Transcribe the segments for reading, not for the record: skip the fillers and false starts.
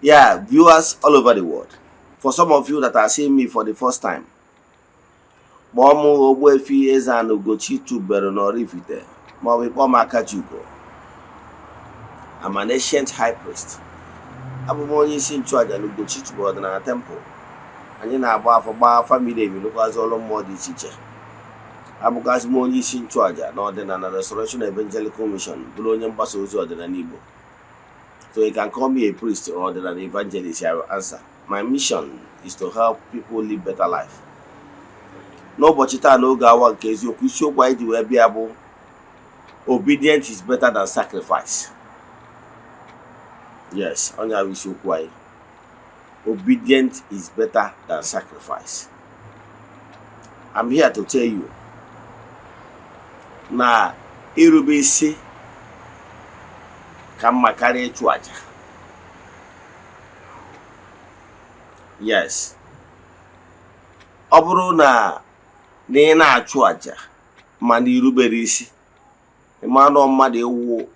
Yeah, viewers all over the world. For some of you that are seeing me for the first time, Ogbuefi Ezeana ugochitubelu na Oraifite, I'm an ancient high priest. I'm onye isi nchụaja na ugochitubelu ọdịnala temple. Anyị na-agba afọ gbaa family ebilụkwazị ọrụ mmụọ dị iche iche. Abụgasị m onye isi nchụaja na ọdịnala Restoration Evangelical Mission, bụrụ onye mgbasa ozi ọdịnala Igbo. So you can call me a priest or an evangelist, I will answer. My mission is to help people live better life. N'ụbọchị taa n'oge awa nke eziokwu, isiokwu anyị ji wee bịa bụ obedience is better than sacrifice. Yes, onye ahụ isiokwu anyị. Obedience is better than sacrifice. I'm here to tell you na irube isi ka mma karịa ịchụ aja. Yes. Ọ bụrụ na ị na-achụ aja ma na irubere isi, ịmanụ mmadụ ewu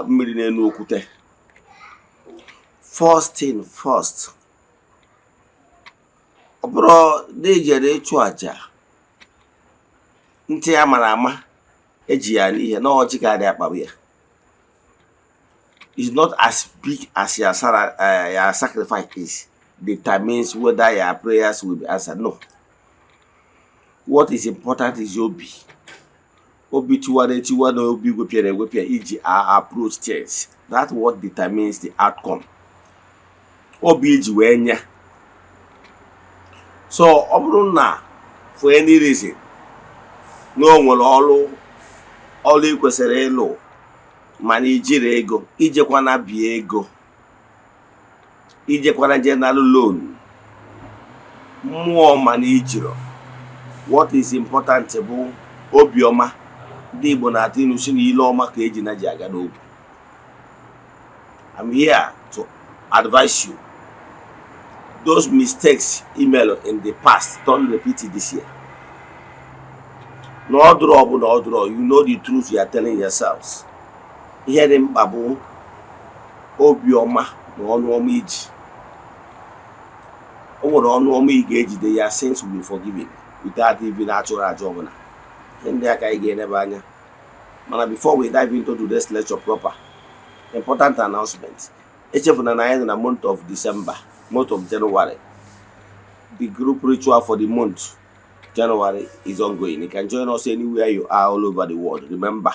mmiri n'elu okwute. First thing first, ọ bụrụ na ejere ịchụ aja, ntị ya mara ama eji ya n'ihe na ọjị ka adị akpagbu ya. It's not as big as your sacrifice is determines whether your prayers will be answered. No. What is important is your obi. Obi tiwa na obi gwepịa iji approach things. That's what determines the outcome. Obi iji wee nya. So ọ bụrụ na for any reason na o nwere ọlụ ị kwesịrị ịlụ mana ijiri ego, ijekwana bie ego, ijekwana general loan, mmụọ mana ijiro. What is important bụ obiọma. Ndị Igbo na-atụ ilu si na ile ọma ka eji na ji aga n'ogwu. I'm here to advise you. Those mistakes email in the past, don't repeat it this year. No draw, you know the truth you are telling yourselves. Ihe dị mkpa bụ obiọma na ọnụọma iji. O nwere ọnụọma ị ga-ejide ya, sins will be forgiven without even achụrụ aja ọbụla. Ihe ndị aka ị ga-enebe anya. Mana before we dive into today's lecture proper, important announcement. Echefuna na anyị na month of December, month of January. The group ritual for the month January is ongoing. You can join us anywhere you are all over the world. Remember,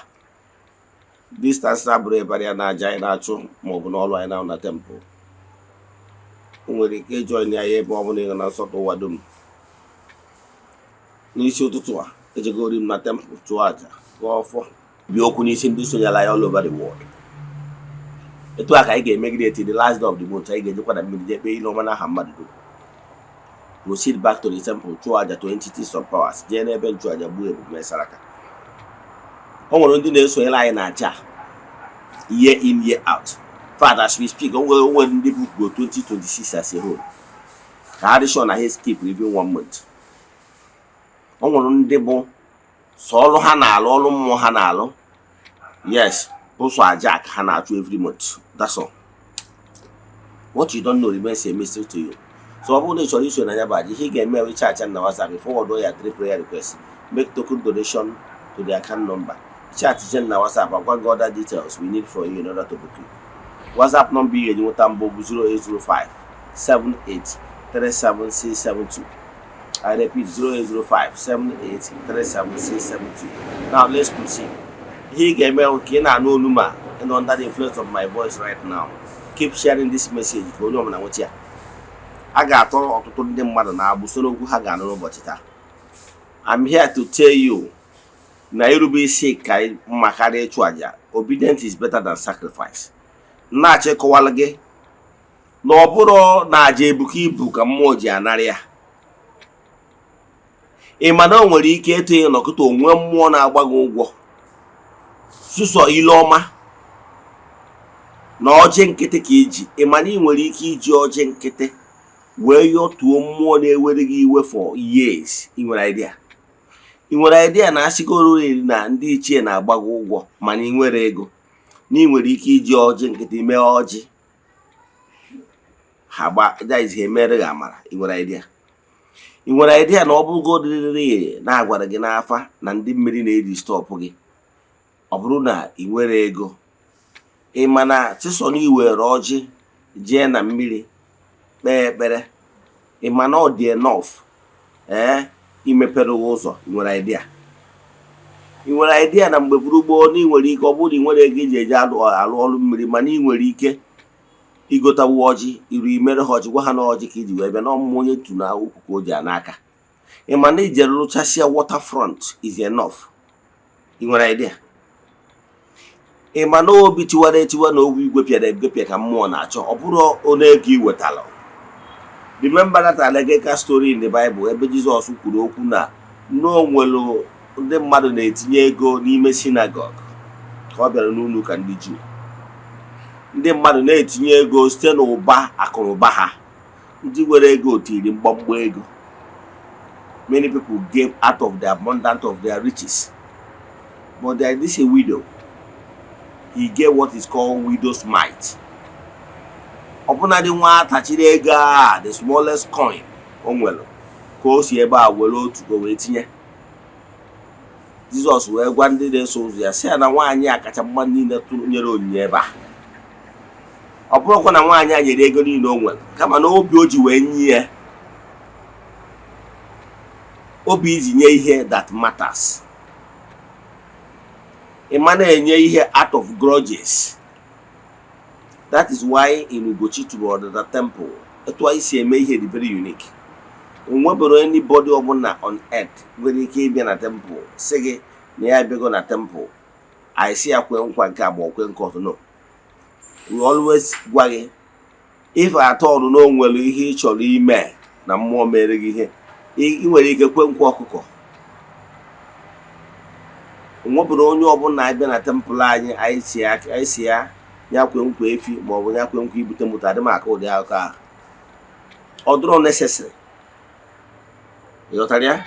distance barrier na aja anyị na-achụ maọbụ n'ọlụ anyị na temple. O nwere ike join ya ebe ọ bụla ị na nsọtụ ụwa dum. N'isi ụtụtụ a, ejegori m na temple chụọ aja, gụọ ọfọ, bịa okwu n'isi ndị sonyela ya all over the world. Etu a ka anyị ga-emegide till the last day of the month. Anyị ga-ejekwa na mmiri jekpe ile ọma n'aha mmadụ dum. Proceed back to the temple, chụọ aja to entities of powers, jee n'ebe nchụ aja gbuo Ebube Saraka. O nwere ndị na-esonyela anyị na aja year in year out. Father, as we speak, o nwere ndị bụ 2026 as a whole. Ka ha dị sure na ha skip even 1 month. O nwere ndị bụ sọọlụ ha na-alụ, ọlụ mmụọ ha na-alụ. Yes, also aja ka ha na-achụ every month. That's all. What you don't know remains a mystery to you. So ọ bụrụ na ị chọrọ iso na ya bụ aja, ihe ị ga-eme bụ chat na WhatsApp, forward ya 3 prayer requests, make token donation to the account number. Chat na WhatsApp, agwa gị other details we need for you in order to book you. WhatsApp number ị ga-eji nweta mbụ bụ 0805-7837-672. I repeat, 0805-7837-672. Now let's proceed. Ihe ị ga-eme ka ị na-anụ olu ma and under the influence of my voice right now. Keep sharing this message ka onye ọbụla nweta ya. A ga-atọ ọtụtụ ndị mmadụ na-agbụ soro okwu ha ga-anụ n'ụbọchị taa. I'm here to tell you na irube isi ka mma karịa ịchụ aja. Obedience is better than sacrifice. Na-achịkọwala gị na ọ bụrụ na aja ebuka ibu ka mmụọ ji anara ya. Ị ma na o nwere ike eto ị nọkịta onwe mmụọ na-agba gị ụgwọ sụsọ ile ọma na ọjị nkịtị ka iji. Ị ma na ị nwere ike iji ọjị nkịtị wee yọtuo mmụọ na-ewere gị iwe for years. Ị nwere idea na asịgoro na ndị ichie na-agbago ụgwọ mana ị nwere ego, na ị nwere ike iji ọjị nkịtị mee ọjị. that is mere gị amara. I nwere idea? I nwere idea na ọ bụrụgodịrị na agwara gị n'afa na ndị mmiri na-eri stọpụ gị, ọ bụrụ na ị nwere ego, ị ma na sịsọ na i were ọjị jee na mmiri kpee ekpere, ị ma na ọ dị enough imepere ụzọ. I nwere idea? I nwere idea na mgbe gburugburu na ị nwere ike, ọ bụrụ na ị nwere ego iji eje alụ ọrụ mmiri, mana ị nwere ike igotawu ọjị, iru imere ha ọjị, gwa ha na ọjị ka iji wee bịa na ọmụmụ onye tu na ukwu ka o ji n'aka. Ị ma na ijere rụchasịa waterfront is enough. I nwere idea? Ị ma na obi tiwara etiwa na owu igwe pịara egwepịa ka mmụọ na-achọ, ọ bụrụ onye ego iwetala. Remember that allegorical story in the Bible ebe Jizọs kwuru okwu na n'onwelu ndị mmadụ na-etinye ego n'ime synagogue ka ọ bịara n'ụlọ ụka ndị Juu. Ndị mmadụ na-etinye ego site n'ụba akụnụba ha. Ndị nwere ego tiri mgbamgba ego. Many people gave out of the abundance of their riches. But there is a widow. He gave what is called widow's mite. Ọbụna dị nwa atachiri ego a, the smallest coin o nwere, ka o si ebe a were otu go wee tinye. Jizọs wee gwa ndị na-eso ụzọ ya sị ya na nwaanyị a kacha mma niile nyere onyinye ebe a. Ọ bụrụkwa na nwaanyị a nyere ego niile o nwere, kama na obi o ji wee nye ya, obi iji nye ihe that matters. Ị ma na-enye ihe out of grudges. That is why in Ugochitubelu, the temple, etu anyị si eme ihe dị very unique. Onwebere anybody ọbụla on earth nwere ike ịbịa na temple sị gị na ya abịago na temple, anyị si ya kwe nkwa nke agba okwe nke ọzọ. No. We always gwa gị, if at all na o nwere ihe ị chọrọ ime na mmụọ mere gị ihe, ị nwere ike kwe nkwa ọkụkọ. Onwebere onye ọbụla abịa na temple anyị si ya ya kwe nkwa efi ma ọ bụ ya kwe nkwa ibute moto. Adị m aka ụdị akụkọ ahụ. Ọ dịrọ necessary. Ịghọtara ya?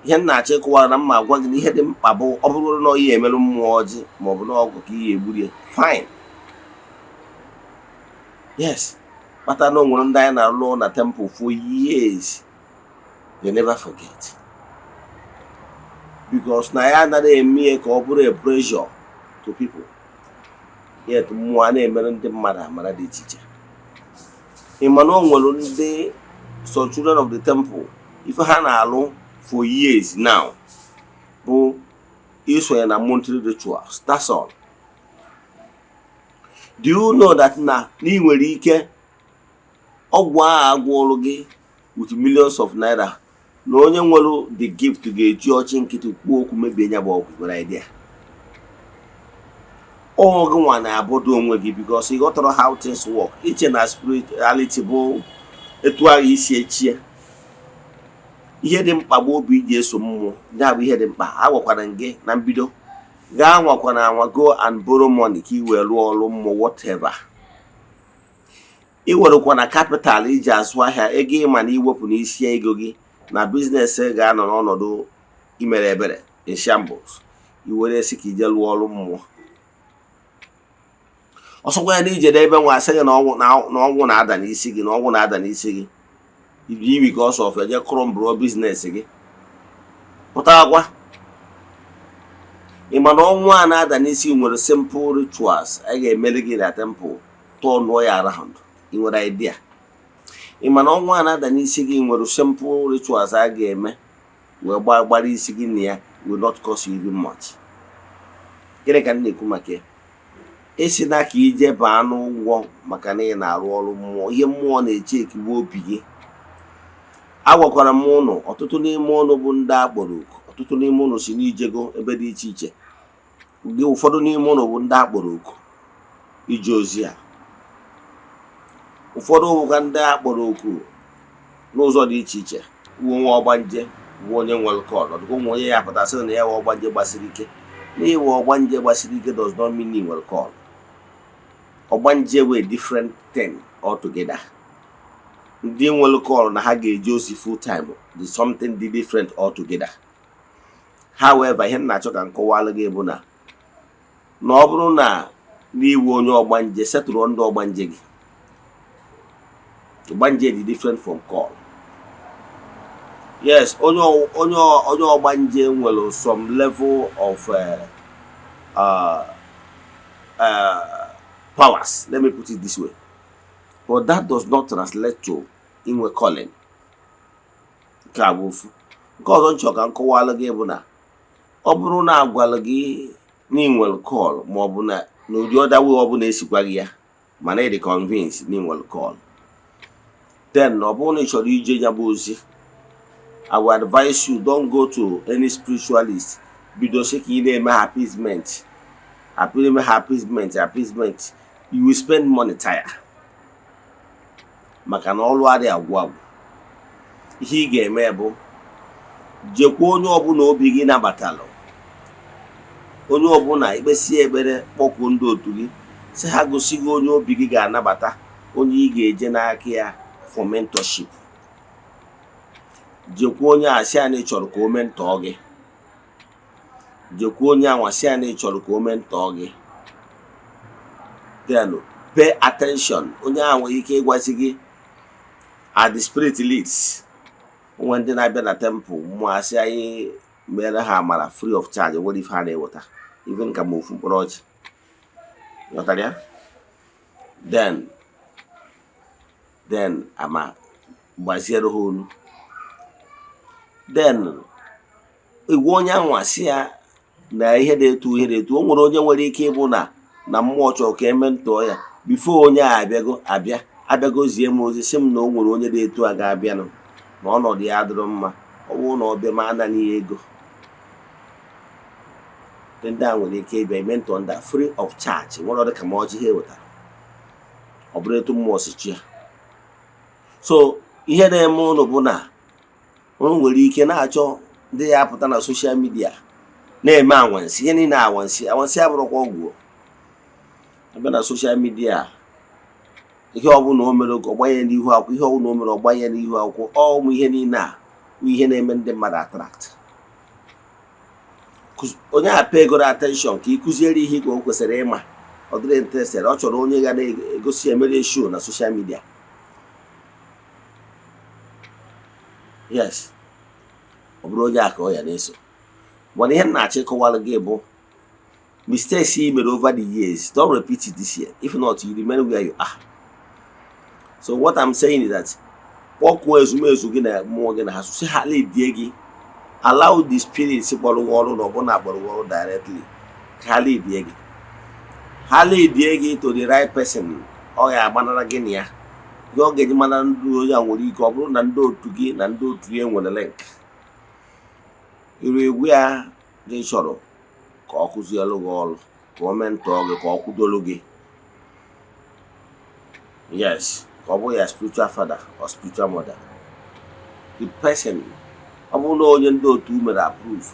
Ihe m na-achọ ịkọwara na mma gwa gị na ihe dị mkpa bụ ọ bụrụ na ihe emerụ mmụọ ọjị ma ọ bụ na ọgwụ ka ihe egburu, fine. Yes. Kpata na o nwere ndị anyị na-alụ na temple for years. They never forget. Because na ya anaghị eme ka ọ bụrụ a pressure to people. Yet mmụọ na-emere ndị mmadụ amara dị iche iche. Ị ma na o nwere ndị some children of the temple, ife ha na-alụ for years now bụ isonye na monthly rituals. That's all. Do you know that na ị nwere ike ọgwụ a agwụrụ gị with millions of naira na onye nwere the gift ga-eji ọchị nkịtị kwuo okwu mebie nya bụ ọgwụ? Nwere idea? Ọ gị nwa na-abụdo onwe gị because you got to know how things work. Iche na spirituality bụ etu ahụ isi echie. Ihe dị mkpa bụ obi iji eso mmụọ. Ya bụ ihe dị mkpa. Agwakwana gị na mbido, gaa nwakwana anwa go and borrow money ka i wee rụọ ọrụ mmụọ whatever. I werekwana capital iji azụ ahịa, ego ịma na iwepụ n'isi ego gị na business ga-anọ n'ọnọdụ imere ebere in shambles. I were esi ka ije rụọ ọrụ mmụọ. Ọsọkwa ya na ije ebe nwa asị gị na ọnwụ na-ada n'isi gị, na ọnwụ na-ada n'isi gị. Ibi because of eje kụrụmbụrụ business gị. Pụta agwa. Ị ma na ọnwụ a na-ada n'isi nwere simple rituals a ga-emere gị na temple tụọ ya around. Ị nwere idea? Ị ma na ọnwụ a na-ada n'isi gị nwere simple rituals a ga-eme wee gbara isi gị na ya will not cost you even much. Gịnị ka m na-ekwu maka ya? Esi na ka ije baa n'ụgwọ maka na ị na-arụ ọrụ mmụọ. Ihe mmụọ na-eche ekiwe obi gị. Agwakwara m ụnụ ọtụtụ n'ime ụnụ bụ ndị akpọrọ oku. Ọtụtụ n'ime ụnụ si n'ijego ebe dị iche iche. Ụfọdụ n'ime ụnụ bụ ndị akpọrọ oku ije ozi a. Ụfọdụ bụkwa ndị akpọrọ oku n'ụzọ dị iche iche. Uwe nwa ọgbanje bụ onye nwere kọl. Ọdụkwa nwa onye ya pụtasị na ya nwe ọgbanje gbasiri ike. N'iwe ọgbanje gbasiri ike does not mean you will call. Ọgbanje were different thing altogether. Ndị nwere call na ha ga-eji ozi full time. There's something different altogether. However, ihe na-achọ ka nkọwalụ gị bụ na ọ bụrụ na n'iwe onye ọgbanje setụrụ ndị ọgbanje gị, Ogbanje is different from call. Yes, onye ogbanje nwere some level of powers. Let me put it this way. But that does not translate to inwe calling. Nke a bụ ofu. Nke ọzọ nchọ ka nkọwalụ gị bụ na ọ bụrụ na agwalụ gị na inwere call ma ọ bụ na n'ụdị other way ọ bụ na esikwa gị ya mana ị dị convinced na inwere call, then ọ bụrụ na ị chọrọ ije ya bụ ozi, I will advise you, don't go to any spiritualist bido sị ka ị na-eme appeasement. You will spend money tire maka na ọlụ adị agwụ agwụ. Ihe ị ga-eme bụ jekwa onye ọbụla obi gị nabatalụ, onye ọbụla ikpesi ekpere kpọkwuo ndị otu gị sị ha gosi gị onye obi gị ga-anabata, onye ị ga-eje n'aka ya for mentorship. Jekwa onye a sị na ị chọrọ ka o mentọọ gị, jekwa onye anwa sị na ị chọrọ ka o mentọọ gị. Then pay attention. Onye a nwere ike ịgwazi gị as the spirit leads. When ndị na-abịa na temple mụ asị anyị mere ha amara free of charge, nwere ife ha na-eweta even ka ma ofu mkpụrụ ọjị. Ghọtara ya? Then ama gbaziere ha olu. Then igwe onye anwa si ya na ihe na-etu o nwere onye nwere ike ịbụ na mmụọ chọrọ ka eme ntọọ ya before onye a abịagozie m ozi sị m na o nwere onye na-etu a ga-abịanụ na ọnọdụ ya adịrọ mma, ọ bụrụ na ọ bịa ma ana n'ihe ego. Ndị a nwere ike ịbịa ime ntọọ ndị free of charge, nwere ọdị ka ma ọjị ha ewetara, ọ bụrụ etu mmụọ si chi ya. So ihe na-eme ụnụ bụ na ụnụ nwere ike na-achọ ndị ya apụta na social media na-eme anwansi, ihe niile anwansi abụrụkwa ọgwụ. Abịa na social media, ihe ọbụla o mere ọgbanye n'ihu akwụkwọ, ihe ọbụla o mere ọgbanye n'ihu akwụkwọ, ụmụ ihe niile a ihe na-eme ndị mmadụ attract. Onye a pegoro attention ka ị kụziere ihe ka o kwesịrị ịma, ọ dịrị interested, ọ chọrọ onye ga na-egosi emere show na social media. Yes, ọ bụrụ onye a ka ọ ya na-eso. Mana ihe na-achọ ịkọwalụ gị bụ mistakes you made over the years, don't repeat it this year. If not, you remain where you are. So what I'm saying is that allow the spirit directly. To the right person. Oh yeah, manana genia. You get manan do ya wori gobro nando to gi nando to yen with a link. You wear the shoro. Ka ọ kụzielụ gị ọrụ, ka ọ mentọọ gị, ka ọ kwudolu gị. Yes, ka ọ bụ ya spiritual father or spiritual mother. The person, ọ bụ na onye ndị otu mere approve,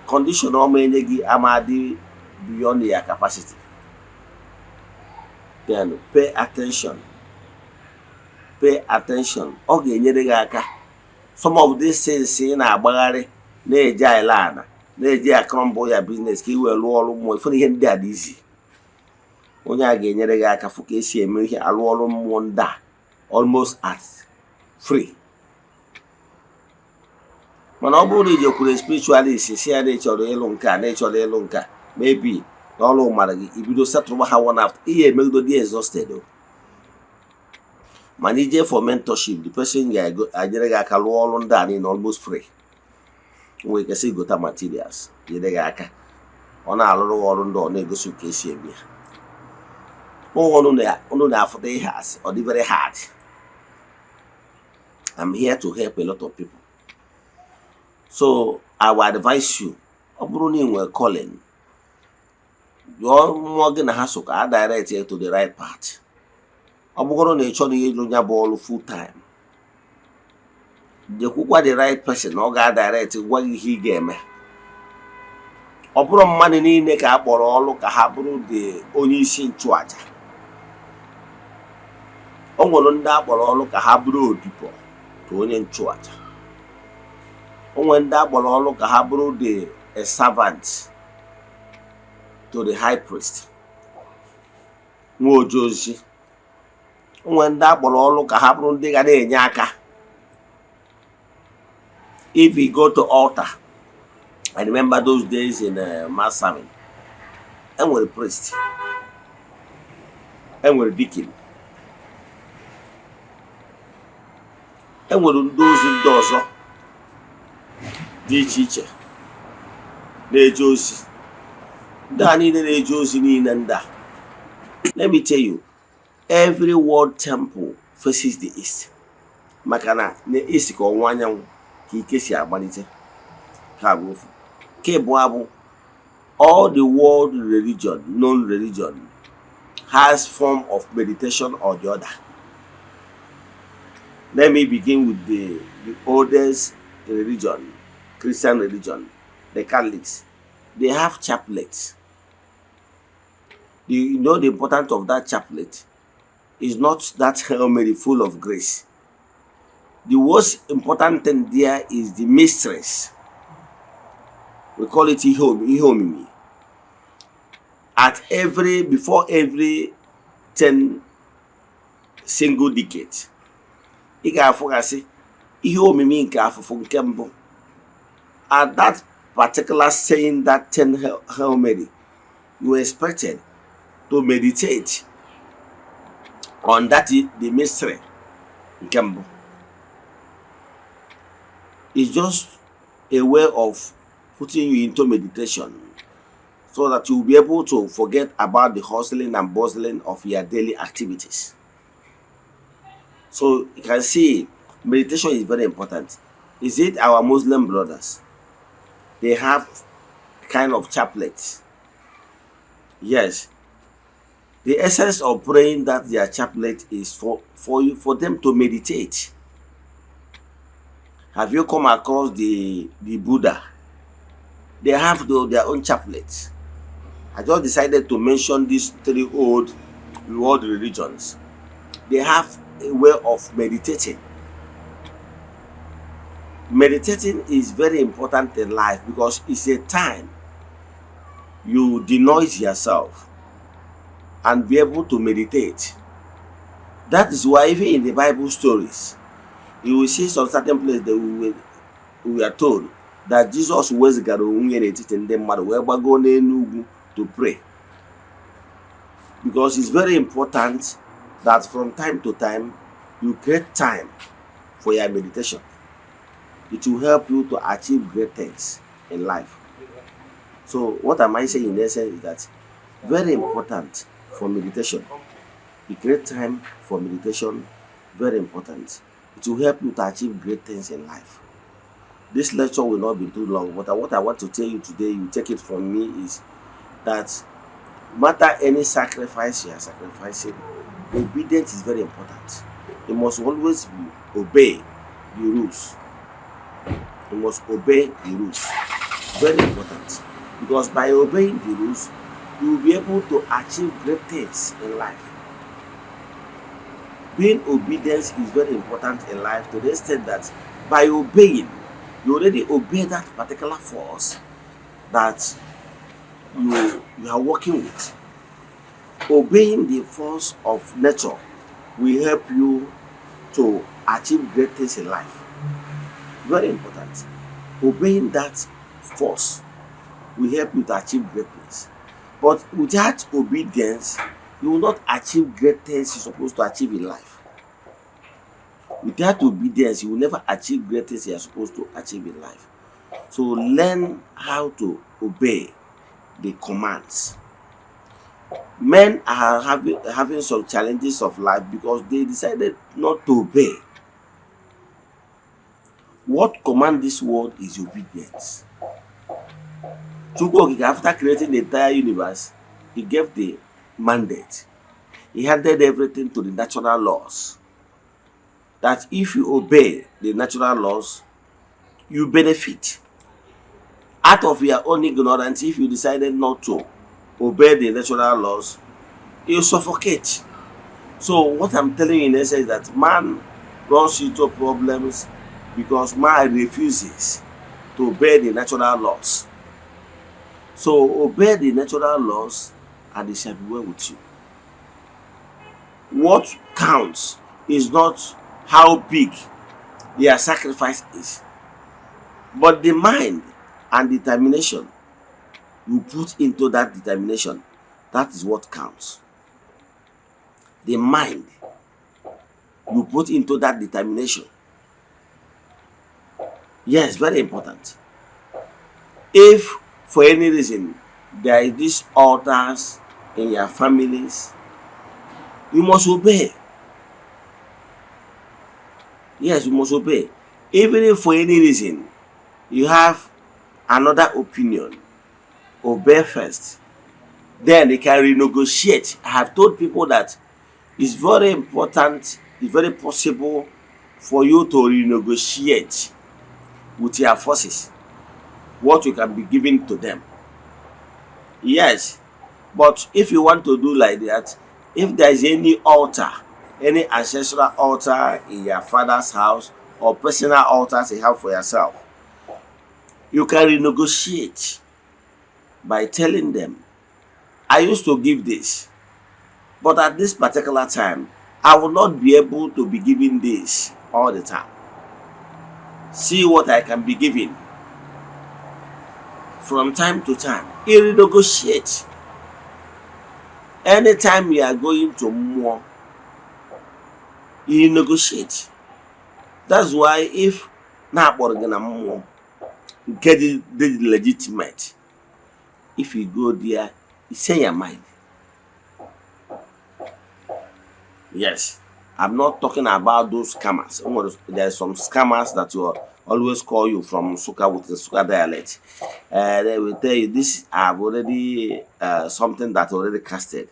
condition ọma enye gị ama dị beyond your capacity. Then pay attention. Ọ ga-enyere gị aka. Some of these things ị na-agbagharị na-eje Eze-Ana na-eji crumble ya business ka i wee lụọ ọrụ mmụọ, ife ihe ndị a dị izi. Onye a ga-enyere gị aka fụ ka esi eme ihe alụ ọrụ mmụọ ndị a almost at free. Mana ọ bụrụ na ije kwuru spiritualist si ya na-echọrọ ịlụ nke a maybe na ọrụ mara gị ibido setụlụgba ha one after ihe emegido dị exhausted. Mana ije for mentorship, the person ga-enyere gị aka lụọ ọrụ ndị a niile almost free. Nwere ike sị gota materials nyere gị aka, ọ na-alụrụ ọrụ ndị ọ na-egosi ka esi eme ya. Unu na-afụta ihe asị, ọ dị very hard. I'm here to help a lot of people. So I will advise you, ọ bụrụ na ị nwere calling, yọọ mmụọ gị na ha so ka a direct you to the right path. Ọ bụrụ na ị chọrọ ịlụ ya bụ ọrụ full time, jekwukwa the right person, ọ ga-direct gwa gị ihe ị ga-eme. Ọ bụrụ mmadụ niile ka a kpọrọ ọrụ ka ha bụrụ the onye isi nchụaja. O nwere ndị a kpọrọ ọrụ ka ha bụrụ odibo ka onye nchụaja. O nwere ndị a kpọrọ ọrụ ka ha bụrụ a servant to the high priest. Nwa ojozi. When that ọrụ ka ha bụrụ ndị ga na-enye aka. If we go to altar, I remember those days in mass serving, enwere priest, enwere deacon, enwere ndị ozi ndị ọzọ dị iche iche na-eje ozi. Ndị a niile na-eje ozi niile ndị a, let me tell you, every world temple faces the east. Maka na east ka ọwụwa anyanwụ ka ike si agbalite. Ka bụ ofu. Nke abụọ bụ all the world religion, known religion, has form of meditation or the other. Let me begin with the oldest religion, Christian religion, the Catholics. They have chaplets. You know the importance of that chaplet is not that Hail Mary full of grace. The most important thing there is the mistress. We call it ihomimi. Before every 10 single decade, ị ga-afụgasị ihe omimi nke afụfụ nke mbụ. At that particular saying that 10 Hail Mary, you were expected to meditate on that the mystery nke mbụ. It's just a way of putting you into meditation so that you'll be able to forget about the hustling and bustling of your daily activities. So you can see meditation is very important. Is it our Muslim brothers? They have kind of chaplets. Yes. The essence of praying that their chaplet is for them to meditate. Have you come across the Buddha? They have their own chaplets. I just decided to mention these 3 old world religions. They have a way of meditating. Meditating is very important in life because it's a time you denoise yourself and be able to meditate. That is why even in the Bible stories, you will see some certain place that we are told that Jesus wezigara onwe n'etiti ndị mmadụ wee gbago n'elu ugwu to pray. Because it's very important that from time to time you create time for your meditation. It will help you to achieve great things in life. So what am I saying in essence is that very important for meditation. You create time for meditation, very important. It will help you to achieve great things in life. This lecture will not be too long, but what I want to tell you today, you take it from me, is that no matter any sacrifice you are sacrificing, obedience is very important. You must always obey the rules. You must obey the rules. Very important. Because by obeying the rules, you will be able to achieve great things in life. Being obedient is very important in life to the extent that by obeying, you already obey that particular force that you are working with. Obeying the force of nature will help you to achieve great things in life. Very important. Obeying that force will help you to achieve great things. But without obedience, you will not achieve great things you're supposed to achieve in life. Without obedience, you will never achieve great things you're supposed to achieve in life. So learn how to obey the commands. Men are having some challenges of life because they decided not to obey. What command this world is obedience. Chukwu, after creating the entire universe, he gave the mandate. He handed everything to the natural laws. That if you obey the natural laws, you benefit. Out of your own ignorance, if you decided not to obey the natural laws, you suffocate. So what I'm telling you in essence is that man runs into problems because man refuses to obey the natural laws. So obey the natural laws and it shall be well with you. What counts is not how big their sacrifice is, but the mind and determination you put into that determination. That is what counts. The mind you put into that determination. Yes, very important. If for any reason there is these altars in your families, you must obey. Yes, you must obey. Even if for any reason you have another opinion, obey first. Then they can renegotiate. I have told people that it's very important, it's very possible for you to renegotiate with your forces what you can be giving to them. Yes, but if you want to do like that, if there is any altar, any ancestral altar in your father's house or personal altars you have for yourself, you can renegotiate by telling them, I used to give this, but at this particular time, I will not be able to be giving this all the time. See what I can be giving from time to time. You renegotiate. Anytime you are going to more, you negotiate. That's why if na akpọrọ na mmụọ nke dị legitimate, if you go there, you say your mind. Yes, I'm not talking about those scammers. There are some scammers that will always call you from Suka with the Suka dialect. They will tell you this I've already something that already casted.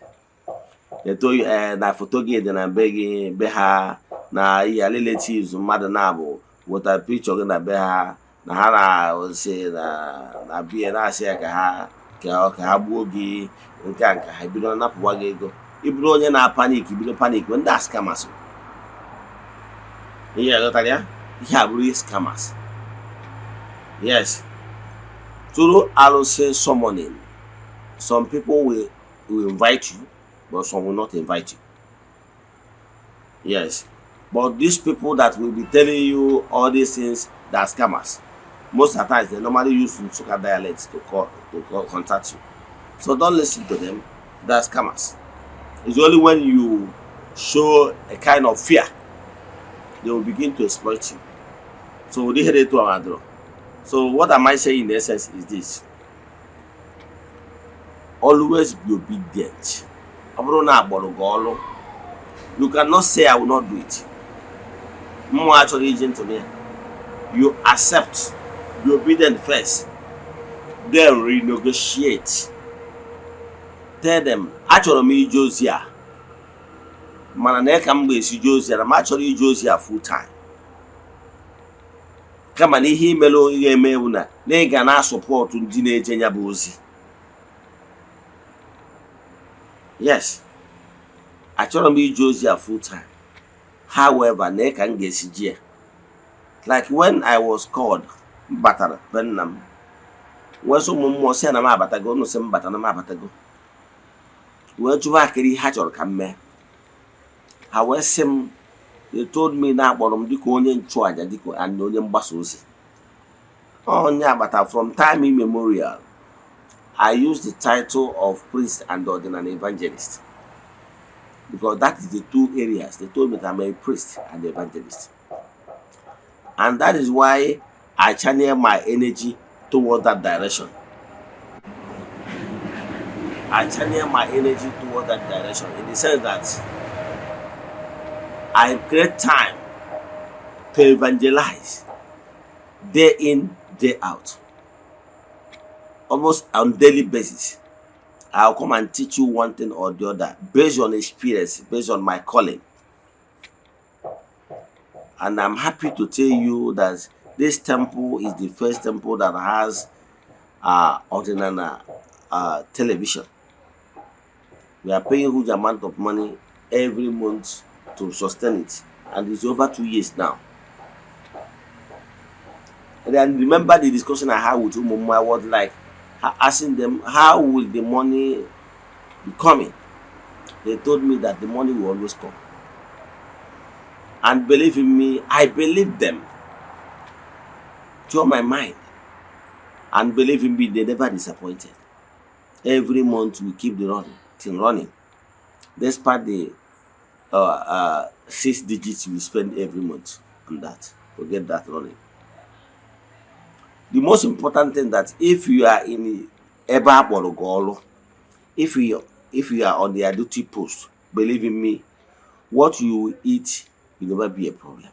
They told you na photo gị dị na be gị be ha na your relatives mmadụ na-abụ with a picture gị na be ha na ha na-ose na bie na-asị ya ka ha gbuo gị nke a nke ha bido napụwa gị ego. Iburu onye na panic, bido panic when that scammers. Yeah, got ya? Yeah, really scammers. Yes. Through Alose summoning, some people will invite you, but some will not invite you. Yes. But these people that will be telling you all these things, they are scammers. Most of the times they normally use Nsuka dialects to contact you. So don't listen to them. They are scammers. It's only when you show a kind of fear, they will begin to exploit you. So they head to our draw. So what am I saying in essence is this: always be obedient. You cannot say I will not do it. More actually agent to me. You accept, be obedient first, then renegotiate. Tell them, actually me Josia. Mana na ka mgbe esi Josia, I'm actually Josia full time. Kama na ihe imelo ihe emewu na ị ga na support ndị na-eje nya bụ ozi. Yes. Achọrọ m ije ozi a full time. However, na ka m ga-esi jie. Like when I was called batara Benam. When so mmụọ sị na m abatago, no sị m bata na m abatago. Wee jụwa akịrị ihe ha chọrọ ka m mee. Ha wee sị m, they told me na akpọrọ m dịka onye nchụaja dịka and onye mgbasa ozi. Onye agbata from time immemorial, I used the title of priest and ordinary evangelist. Because that is the two areas. They told me that I'm a priest and evangelist. And that is why I channel my energy towards that direction. I channel my energy towards that direction in the sense that I create time to evangelize day in, day out. Almost on daily basis. I'll come and teach you one thing or the other based on experience, based on my calling. And I'm happy to tell you that this temple is the first temple that has ordinary television. We are paying a huge amount of money every month to sustain it, and it's over 2 years now. And then remember the discussion I had with Umumu. I was like asking them, how will the money be coming? They told me that the money will always come. And believe in me, I believed them to my mind. And believe in me, they never disappointed. Every month we keep the thing running. Despite the 6 digits we spend every month on that to get that running. The most important thing that if you are in Eba Borogolo, if you are on the duty post, believe in me, what you eat will never be a problem.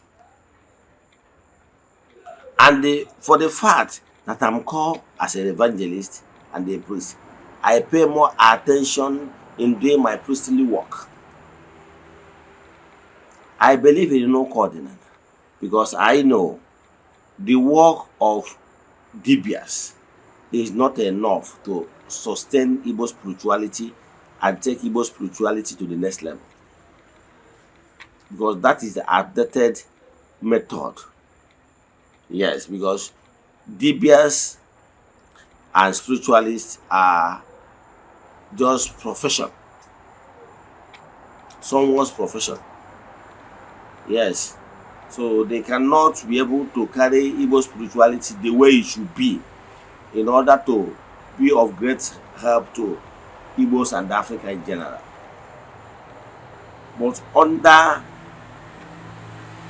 And for the fact that I'm called as an evangelist and a priest, I pay more attention in doing my priestly work. I believe in no coordinate because I know the work of Dibias is not enough to sustain Igbo spirituality and take Igbo spirituality to the next level. Because that is the outdated method. Yes, because Dibias and spiritualists are just profession. Someone's profession. Yes. So they cannot be able to carry Igbo spirituality the way it should be in order to be of great help to Igbos and Africa in general. But under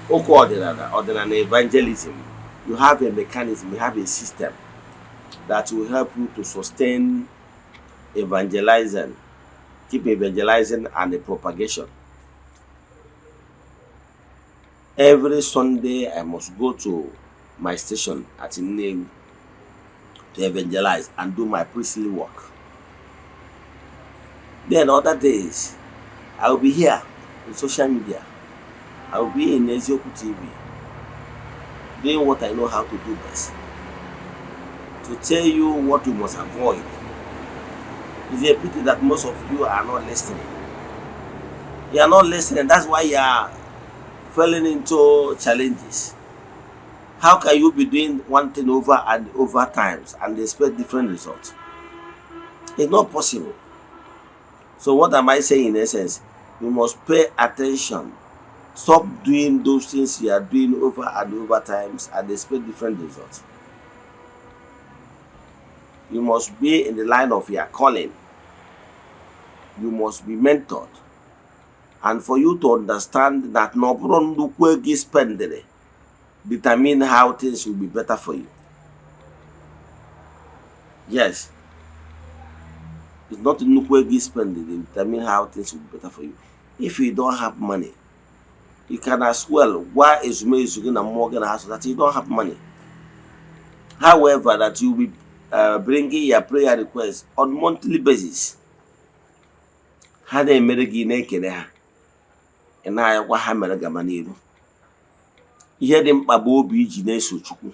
ordinary evangelism, you have a mechanism, you have a system that will help you to sustain evangelizing, keep evangelizing and the propagation. Every Sunday, I must go to my station at Nnewi to evangelize and do my priestly work. Then other days, I will be here in social media. I will be in Eze-Ana TV, doing what I know how to do best. To tell you what you must avoid. It's a pity that most of you are not listening. You are not listening. That's why you are falling into challenges. How can you be doing one thing over and over times and expect different results? It's not possible. So what am I saying in essence? You must pay attention. Stop doing those things you are doing over and over times and expect different results. You must be in the line of your calling. You must be mentored. And for you to understand that no problem spendere determine how things will be better for you. Yes. It's not nnukwu spending determine how things will be better for you. If you don't have money, you can as well why is going to Morgan house that you don't have money. However, that you will be bringing your prayer requests on monthly basis. Ha na-emere gị na-ekene ha ị na-ayakwa ha mere gama n'iru. Ihe dị mkpa bụ obi iji na-eso Chukwu.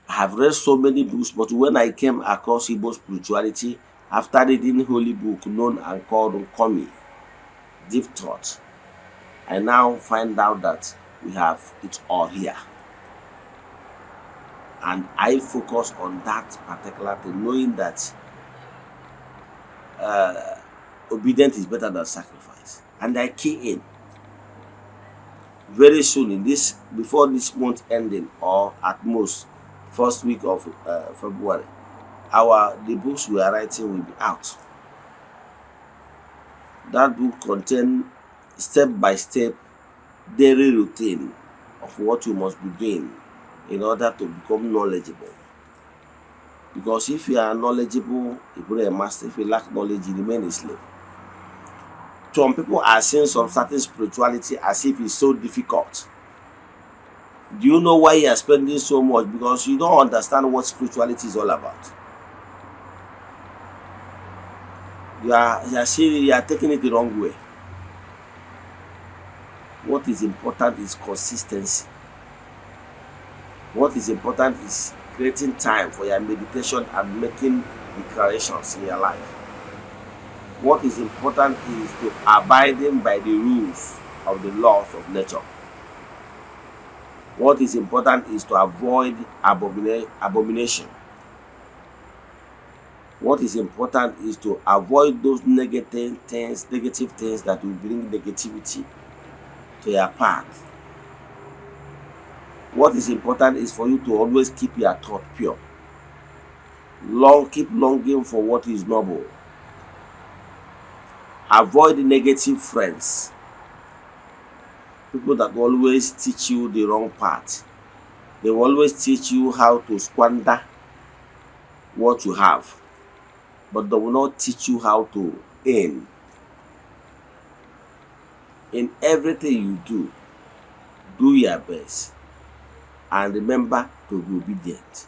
I have read so many books, but when I came across Igbo spirituality after reading holy book known and called Nkomi, Deep Thought, I now find out that we have it all here. And I focus on that particular thing, knowing that obedience is better than sacrifice. And I key in. Very soon in this, before this month ending, or at most first week of February, the books we are writing will be out. That book contains step-by-step daily routine of what you must be doing in order to become knowledgeable. Because if you are knowledgeable, you are a master. If you lack knowledge, you remain a slave. Some people are seeing some certain spirituality as if it's so difficult. Do you know why you are spending so much? Because you don't understand what spirituality is all about. You are taking it the wrong way. What is important is consistency. What is important is creating time for your meditation and making declarations in your life. What is important is to abiding by the rules of the laws of nature. What is important is to avoid abomination. What is important is to avoid those negative things that will bring negativity to your path. What is important is for you to always keep your thought pure. Keep longing for what is noble. Avoid negative friends. People that always teach you the wrong path. They will always teach you how to squander what you have, but they will not teach you how to earn. In everything you do your best, and remember to be obedient.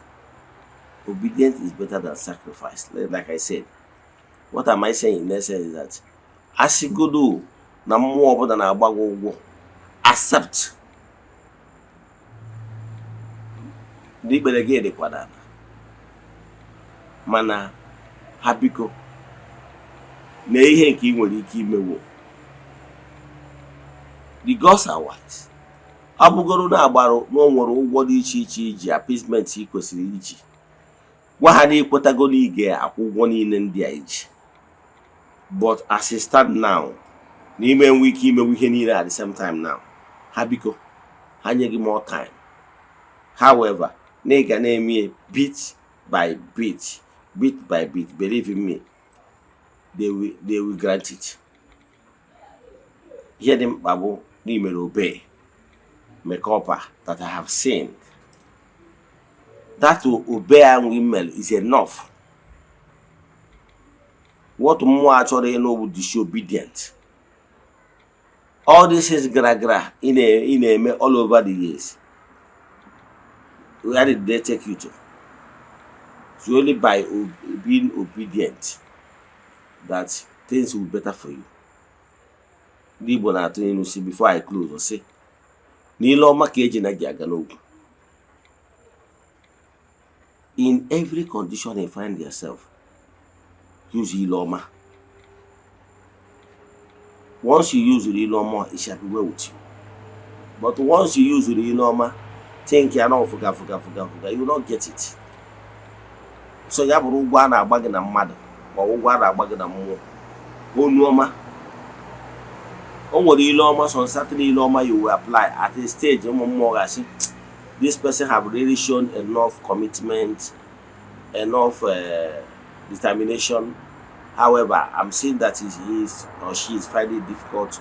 Obedience is better than sacrifice. Like I said, what am I saying in essence is that asigodo na mmụọ ọbụla na-agba gị ụgwọ, accept. Ndị ikpere gị dịkwa n'ala, mana ha biko na ihe nke ị nwere ike imewo. The gods are wise. Ọ bụgoro na agbarụ na o nwere ụgwọ dị iche iche iji appeasement ị kwesịrị iji, gwa ha na ikwetago na ị ga-akwụ ụgwọ niile ndị a iji. But as it stand now, n'ime enwe ike imewu ihe niile at the same time now, ha biko ha nye gị more time. However, na ị ga na-eme bit by bit, believe in me, they will grant it. Ihe dị mkpa bụ na ị mere obey. Make up that I have seen. That to obey and email is enough. What more actually know would disobedient. All this is gra in a all over the years. Where did they take you to? It's only by being obedient that things will be better for you. Before I close, or say, in every condition you find yourself, use Iloma. Once you use Iloma, it shall be well with you. But once you use Iloma, think you know, forget, you will not get it. So you have to go and bag in a mother, or go and bag in a more. Oh, no, only Iloma, on Saturday Iloma you will apply at a stage more. I see this person have really shown enough commitment, enough determination. However, I'm seeing that he is or she is finding it difficult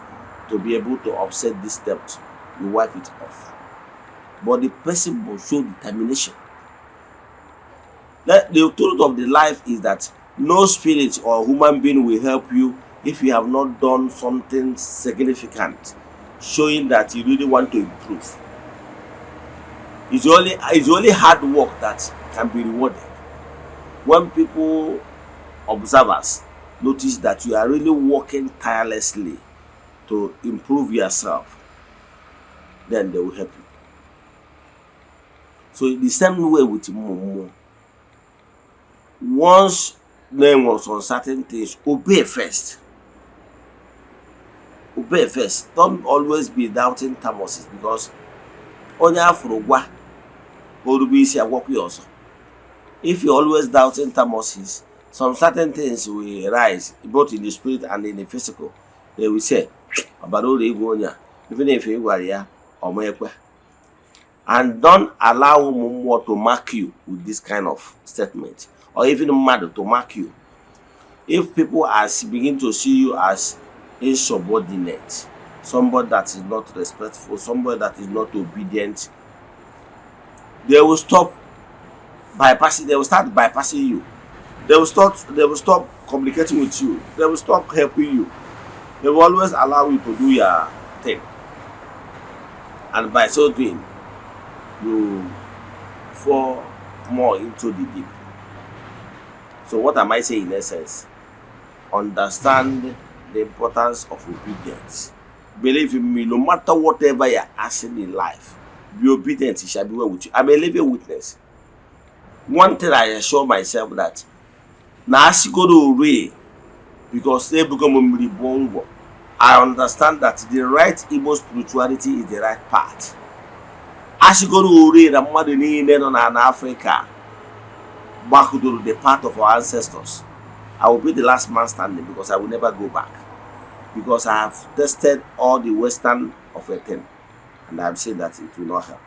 to be able to offset this debt. You wipe it off. But the person will show determination. The truth of the life is that no spirit or human being will help you if you have not done something significant, showing that you really want to improve. It's only hard work that can be rewarded. When people, observers, notice that you are really working tirelessly to improve yourself, then they will help you. So the same way with Momo. Once name was on certain things, obey first. Obey first. Don't always be doubting Thomas, because onya afurugwa orubisi agwakwi also. If you always doubting Thomas, some certain things will rise both in the spirit and in the physical. They will say, even if you are here or mekwe. And don't allow Mumu to mark you with this kind of statement, or even mother to mark you. If people are begin to see you as insubordinate, somebody that is not respectful, somebody that is not obedient, they will stop bypassing. They will start bypassing you. They will stop communicating with you. They will stop helping you. They will always allow you to do your thing, and by so doing, you fall more into the deep. So what am I saying in essence? Understand the importance of obedience. Believe in me, no matter whatever you're asking in life, be obedient, it shall be well with you. I'm a living witness. One thing I assure myself that now I go to away because they become bongo. I understand that the right Igbo spirituality is the right path. As you go to read the mother in Africa, back to the path of our ancestors, I will be the last man standing because I will never go back. Because I have tested all the Western of a thing and I have seen that it will not help.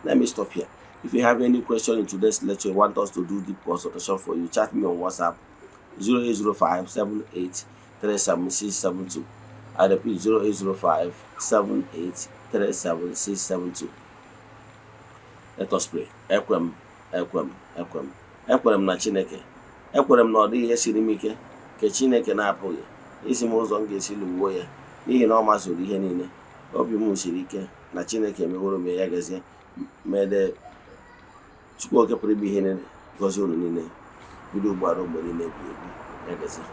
Let me stop here. If you have any question in today's lecture, you want us to do deep consultation for you, chat me on WhatsApp 0805 7837 I repeat 0805 7837 Let us pray. Ekwem na Chineke. Ekwere m na ọ dịghị ihe siri m ike nke Chineke na-apụghị isi m ụzọ m ga-esi lụgbuo ya n'ihi na ọ mazụrụ ihe niile. Obi m siri ike na Chineke emeworo m ya gazie mede Chukwu oke pụrụ ime ihe niile gọzie unu niile bido ugbu a ruo mgbe niile ebighị ebi ya gazie.